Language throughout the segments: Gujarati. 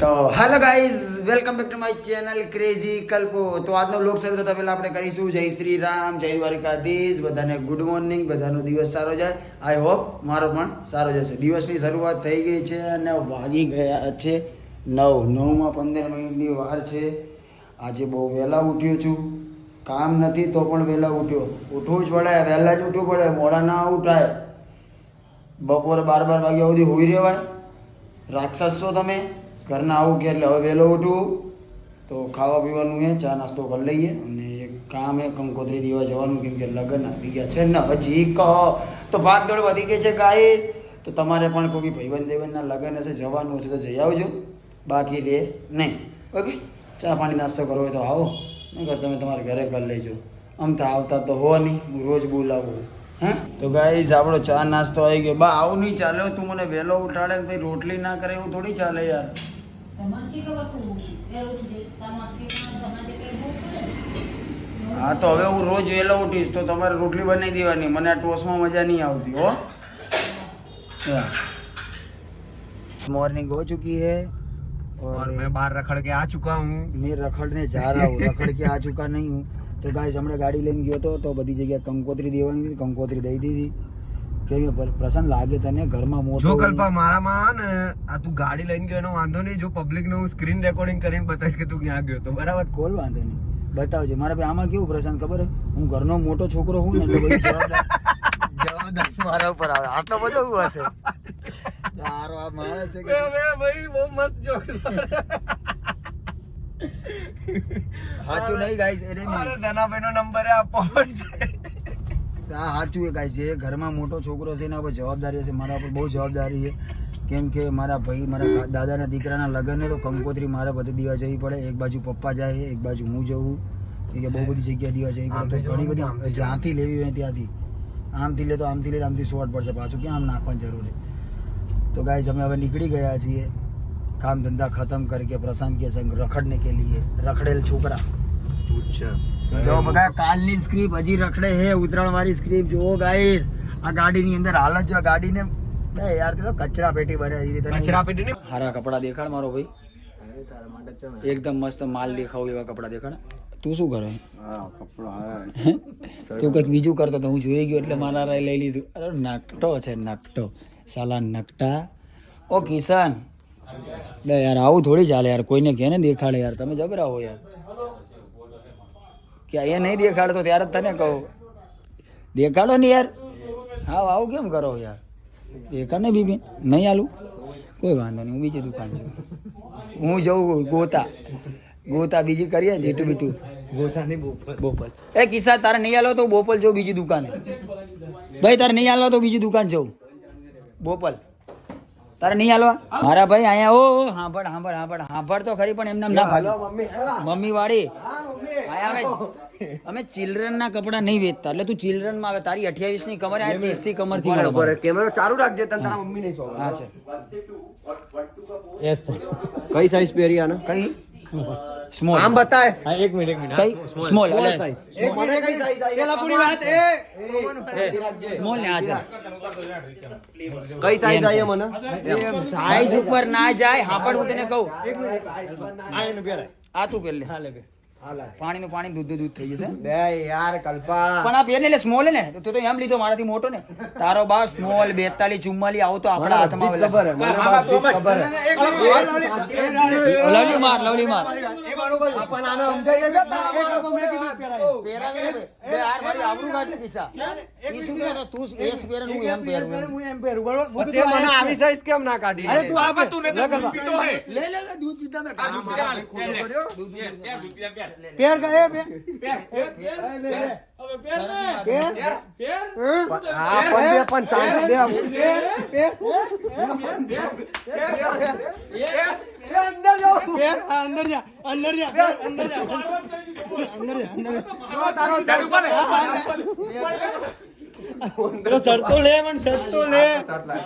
તો hello guys, welcome back to my channel crazy Kalpo. તો આજનો વ્લોગ શરૂ થતા પહેલા આપણે કરીશું જય શ્રી રામ, જય દ્વારકાધીશ. બધાને ગુડ મોર્નિંગ, બધાનો દિવસ સારો જાય. આઈ હોપ મારો પણ સારો જશે. દિવસની શરૂઆત થઈ ગઈ છે અને વાગી ગયા છે 9:09 15 વાર છે. આજે બહુ વહેલા ઉઠ્યો છું, કામ નથી તો પણ વહેલા ઉઠ્યો. ઉઠવું જ પડે, વહેલા જ ઉઠવું પડે, મોડા ના ઉઠાય. બપોરે 12 વાગ્યા સુધી હોઈ રહેવાય? રાક્ષસ છો તમે. ઘરના આવું કે એટલે હવે વહેલો ઉઠવું તો ખાવા પીવાનું છે, ચા નાસ્તો કરી લઈએ અને એક કામ એ કંકોત્રી દેવા જવાનું, કેમ કે લગ્ન આવી ગયા છે ને હજી કહો તો ભાગદોડ વધી ગઈ છે ગાઈસ. તો તમારે પણ કોઈ ભાઈબંધ દેવનના લગ્ન હશે, જવાનું હશે તો જઈ આવજો, બાકી રે નહીં. ઓકે, ચા પાણી નાસ્તો કરવો હોય તો આવો, નહીં તમે તમારા ઘરે કરી લેજો. આમ તો આવતા તો હો નહીં, હું રોજ બોલાવું. હે તો ગાઈસ આપણો ચા નાસ્તો આવી ગયો. બા આવું નહીં ચાલે, તું મને વહેલો ઉઠાડે ને ભાઈ રોટલી ના કરે એવું થોડી ચાલે યાર. હા તો હવે હું રોજ વહેલો ઉઠીશ તો તમારે રોટલી બનાવી દેવાની, મને આ ટોસમાં મજા નહીં આવતી હો. मॉर्निंग हो चुकी है और मैं बाहर रखड़ के आ चुका हूँ. मैं रखड़ने जा रहा हूँ, रखड़ के आ चुका नहीं हूँ. तो गाइस हमें गाड़ी लेने गयो तो बધી જગ્યાએ કંકોત્રી દેવાની હતી, કંકોત્રી દઈ દીધી. કે પ્રસન્ન લાગે તને ઘરમાં મોટો જો કલ્પા મારામાં ને આ તું ગાડી લઈને ગયો એનો વાંધો નહીં, જો પબ્લિક નો સ્ક્રીન રેકોર્ડિંગ કરીને બતાવીશ કે તું ક્યાં ગયો તો બરાબર. કોઈ વાંધો નહીં, બતાવજો. મારા ભાઈ આમાં કેવું પ્રસન્ન ખબર હે, હું ઘરનો મોટો છોકરો હું ને એટલે બધી જવાબદારી મારા ઉપર આવે. આટલો બધો હું હશે તારો આ માણસ છે કે ભાઈ બહુ મસ્ત જોક. સાચું નહીં ગાઈસ, અરે મારા ધનાભાઈ નો નંબર આપો પડશે. આ સાચું એ ગાઈસ, જે ઘરમાં મોટો છોકરો છે એના ઉપર જવાબદારી હશે. મારા ઉપર બહુ જવાબદારી છે, કેમ કે મારા ભાઈ મારા દાદાના દીકરાના લગ્ન ને તો કંકોત્રી મારે બધી દીવા જવી પડે. એક બાજુ પપ્પા જાય, એક બાજુ હું જવું, કે બહુ બધી જગ્યાએ દીવા જવી પડે. તો ઘણી બધી જ્યાંથી લેવી હોય ત્યાંથી, આમથી લે તો આમથી લે, આમથી શોર્ટ પડશે, પાછું ક્યાં આમ નાખવાની જરૂર છે. તો ગાઈસ અમે હવે નીકળી ગયા છીએ, काम धंधा खत्म करके प्रशांत के संग रखड़ने के लिए. रखड़ेल छोकरा જો બધા કાલની સ્ક્રિપ્ટ હજી રખડે હે, ઉતરાણ વાળી સ્ક્રિપ્ટ જો ગાઈસ. આ ગાડીની અંદર હાલત જો, ગાડીને બે યાર તો કચરા પેટી બનાવી દીધી. કચરા પેટી ને હારા કપડા દેખાડ મારો ભાઈ, એકદમ મસ્ત માલ દેખાવ એવા કપડા દેખાડ. તું શું કરે? તું કંઈક બીજું કરતો તો હું જોઈ ગયો એટલે મારા લઈ લીધું. અરે નકટો છે, નકટો સાલા નકટા. ઓ કિશન બે યાર આવું થોડી ચાલે યાર, કોઈને કહે ને દેખાડે યાર, તમે જબરા હો યાર. કે અહીંયા નહીં દેખાડતો ત્યારે જ તને કહું દેખાડો ને યાર. હા આવું કેમ કરો યાર, દેખાડ ને બીબી. નહીં આલું કોઈ વાંધો નહીં, હું બીજી દુકાન છું, હું જઉં ગોતા બીજી કરીએ જીટું બીટું. બોપલ એ કિસ્સા તારે નહીં આલો તો બોપલ જવું બીજી દુકાને. ભાઈ તારે નહીં આલો તો બીજી દુકાન જવું. બોપલ તારે નહીં હાલવા મારા ભાઈ અહીંયા. ઓ સાંભળ તો ખરી, પણ એમને ના ભાગ મમ્મી વાળી અમે ચિલ્ડ્રન ના કપડા નહીં વેચતા, એટલે તું ચિલ્ડ્રન માં આવે. તારી 28 ની કમર, આ 30 થી કમર થી કેમેરો ચાલુ રાખજે, તને તારા મમ્મી નહીં સોવા. હા છે. કઈ સાઈઝ પહેરી આને? કઈ સ્મોલ આમ બતાય. હા એક મિનિટ કઈ સ્મોલ સાઈઝ. મને કઈ સાઈઝ આવી પેલા પૂરી વાત એ સ્મોલ ને આ છે. કઈ સાઈઝ આવી મને? સાઈઝ ઉપર ના જાય. હા પણ હું તને કહું, આ તું પહેર લે. પાણીનું પાણી, દૂધ થઈ જશે. બે યાર કલ્પા પણ આ પહેર ને, એટલે સ્મોલ ને તો એમ લીધો મારાથી મોટો ને. તારો બા સ્મોલ 42 44 આવું તો આપણા હાથમાં ખબર હે, મને ખબર હે. લવલી માર આપણ આને સમજાઈ લેજો. પહેરાવે બે યાર મારી આબરૂ કાઢી કિસ્સા. ઈ શું કહે તું એસ પહેરે હું એમ પહેરું બરોબર. તે મને આવી સાઈઝ કેમ ના કાઢી? અરે તું આ તું લે દૂધ પીતા મે પેર ગયે બે હા પણ ચાંદ દે અંદર જાઓ. અંદર જા તારો ચાલુ પડે. શર્ટ તો લે, પણ શર્ટ તો લે.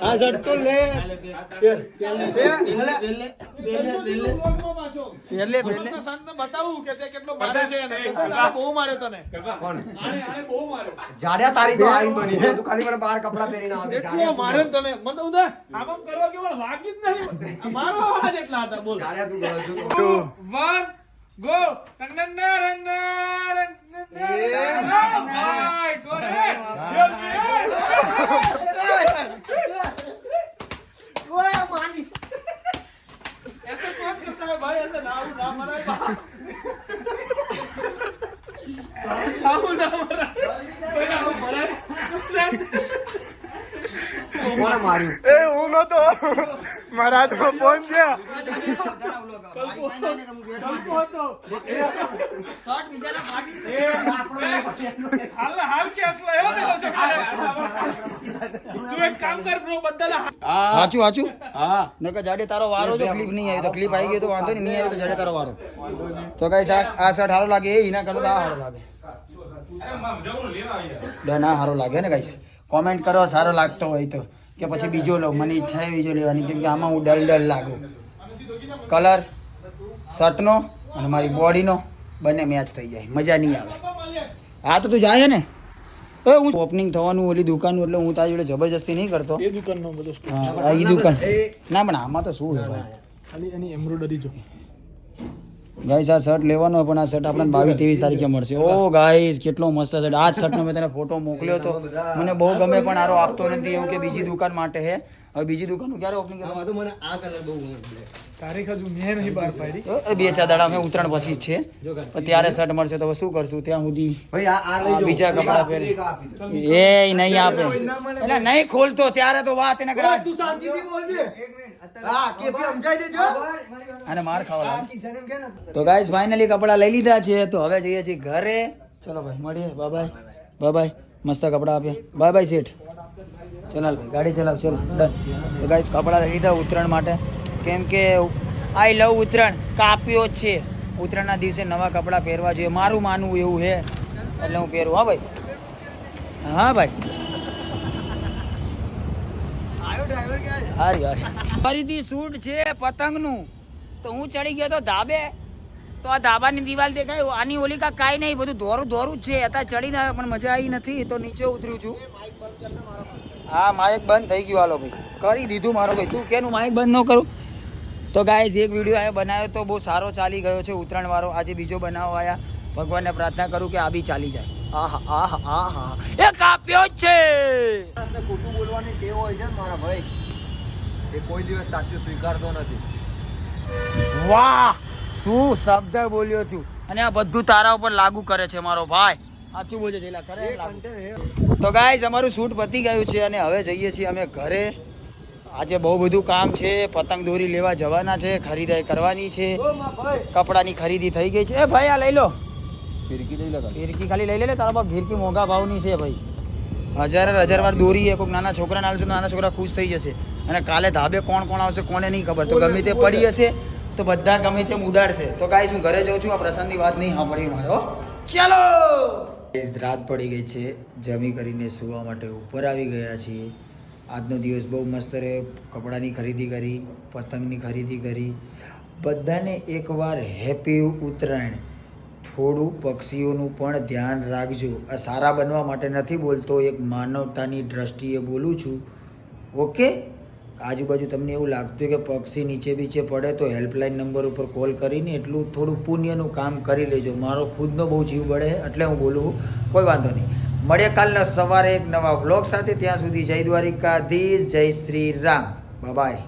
હા શર્ટ તો લે. પહેલે પહેલે જાડ્યા તારી તો આઈન બની છે તું ખાલી મને બહાર કપડા પહેરીને આવતી જાડ્યા તું ગયો છું કોણે માર્યું મારા હાથમાં ફોન છે સાચું સાચું નકર જાડે તારો વારો જો ક્લિપ નહીં આવી તો ક્લિપ આવી ગઈ તો વાંધો નહીં આવી તો જાડે તારો વારો તો ગાઈસ આ શર્ટ સારો લાગે એના કરતા આ સારો લાગે ડન આ સારો લાગે ને ગાઈસ કોમેન્ટ કરો સારો લાગતો હોય તો કે પછી બીજો લો મને ઈચ્છા છે બીજો લેવાની કેમ કે આમાં હું ડલ લાગુ કલર શર્ટનો અને મારી બોડીનો બંને મેચ થઈ જાય મજા નહીં આવે હા તો તું જાય ને હું ઓપનિંગ થવાનું ઓલી દુકાનનું એટલે હું તારી જોડે જબરજસ્તી નહીં કરતો એ દુકાનનો બધો સ્ટોક હા એ દુકાન ના પણ આમાં તો શું છે ભાઈ ખાલી એની એમ્બ્રોઇડરી જો ગાઈસ આ શર્ટ લેવાનો પણ આ શર્ટ આપણને 22-23 તારીખે મળશે ઓ ગાઈસ કેટલો મસ્ત શર્ટ આ શર્ટનો મેં તને ફોટો મોકલ્યો તો મને બહુ ગમે પણ આરો આપતો નથી એવું કે બીજી દુકાન માટે છે હવે બીજી દુકાનનું ક્યારે ઓપનિંગ કરવાનું તો મને આ કલર બહુ ગમે તારીખ હજુ મેં નહીં બહાર પાડી બે ચાર દાડા અમે ઉત્તરાયણ પછી જ છે પણ ત્યારે શર્ટ મળશે તો હવે શું કરશું ત્યાં સુધી ભાઈ આ લઈ જાઓ બીજા કપડા પહેરી એ નહીં આપે એટલે નહીં ખોલતો ત્યારે તો વાત એને કરા તું શાંતિથી બોલજે હા કેપી સમજાઈ દેજો અને માર ખાવા લાગે તો ગાઈસ ફાઇનલી કપડા લઈ લીધા છે તો હવે જઈએ છીએ ઘરે ચલો ભાઈ મળીએ બાય બાય મસ્ત કપડા આપ્યા બાય શેઠ ચલાલ ભાઈ ગાડી ચલાવ ચલો ડન તો ગાઈસ કપડા લઈ લીધા ઉત્તરાયણ માટે કેમ કે આઈ લવ ઉત્તરાયણ કાપ્યો જ છે ઉત્તરાયણના દિવસે નવા કપડાં પહેરવા જોઈએ મારું માનવું એવું છે એટલે હું પહેરું હા ભાઈ હારી ફરીથી શૂટ છે પતંગનું તો હું ચડી ગયો તો ધાબે તો આ ધાબાની દિવાલ દેખાય આની ઓલી કા કાંઈ નહીં બધું દોરું જ છે અત્યારે ચડીને આવ્યો પણ મજા આવી નથી તો નીચે ઉતર્યું છું હા માઇક બંધ થઈ ગયું હાલો ભાઈ કરી દીધું મારો ભાઈ તું કેનું માઇક બંધ ન કરું તો ગાઈસ એક વિડીયો આ બનાવ્યો તો બહુ સારો ચાલી ગયો છે ઉત્તરાયણ વાળો આજે બીજો બનાવવા આવ્યા ભગવાનને પ્રાર્થના કરું કે આ બી ચાલી જાય આહા એ કાપ્યો જ છે ખોટું બોલવાની ટેવ હોય છે ને મારા ભાઈ એ કોઈ દિવસ સાચું સ્વીકારતો નથી વાહ શું શબ્દ બોલ્યો છું અને આ બધું તારા ઉપર લાગુ કરે છે મારો ભાઈ સાચું બોલજો જેલા કરે તો ગાઈસ અમારું શૂટ પતી ગયું છે અને હવે જઈએ છીએ અમે ઘરે આજે બહુ બધું કામ છે પતંગ દોરી લેવા જવાના છે ખરીદાઈ કરવાની છે કપડાની ખરીદી થઈ ગઈ છે એ ભાઈ આ લઈ લો ફિરકી ખાલી લઈ લે તારા પાસે ફિરકી મોંઘા ભાવની છે ભાઈ 1000 વાર દોરી છે કોઈક નાના છોકરાને આવશે તો નાના છોકરા ખુશ થઈ જશે અને કાલે ધાબે કોણ આવશે કોને નહીં ખબર તો ગમે તે પડી હશે તો બધા ગમે તેમ ઉડાડશે તો ગાઈસ હું ઘરે જાઉં છું આ પ્રસંગની વાત નહીં સાંભળી મારો ચલો રાત પડી ગઈ છે જમી કરીને સુવા માટે ઉપર આવી ગયા છીએ આજનો દિવસ બહુ મસ્ત રહ્યો કપડાની ખરીદી કરી પતંગની ખરીદી કરી બધાને એકવાર હેપી ઉત્તરાયણ થોડું પક્ષીઓનું પણ ધ્યાન રાખજો આ સારા બનવા માટે નથી બોલતો એક માનવતાની દ્રષ્ટિએ બોલું છું ઓકે આજુબાજુ તમને એવું લાગતું કે પક્ષી નીચે બીચે પડે તો હેલ્પલાઇન નંબર ઉપર કોલ કરીને એટલું થોડું પુણ્યનું કામ કરી લેજો મારો ખુદનો બહુ જીવ બળે એટલે હું બોલું કોઈ વાંધો નહીં મળીએ કાલના સવારે એક નવા વ્લોગ સાથે ત્યાં સુધી જય દ્વારિકાધીશ જય શ્રી રામ બાય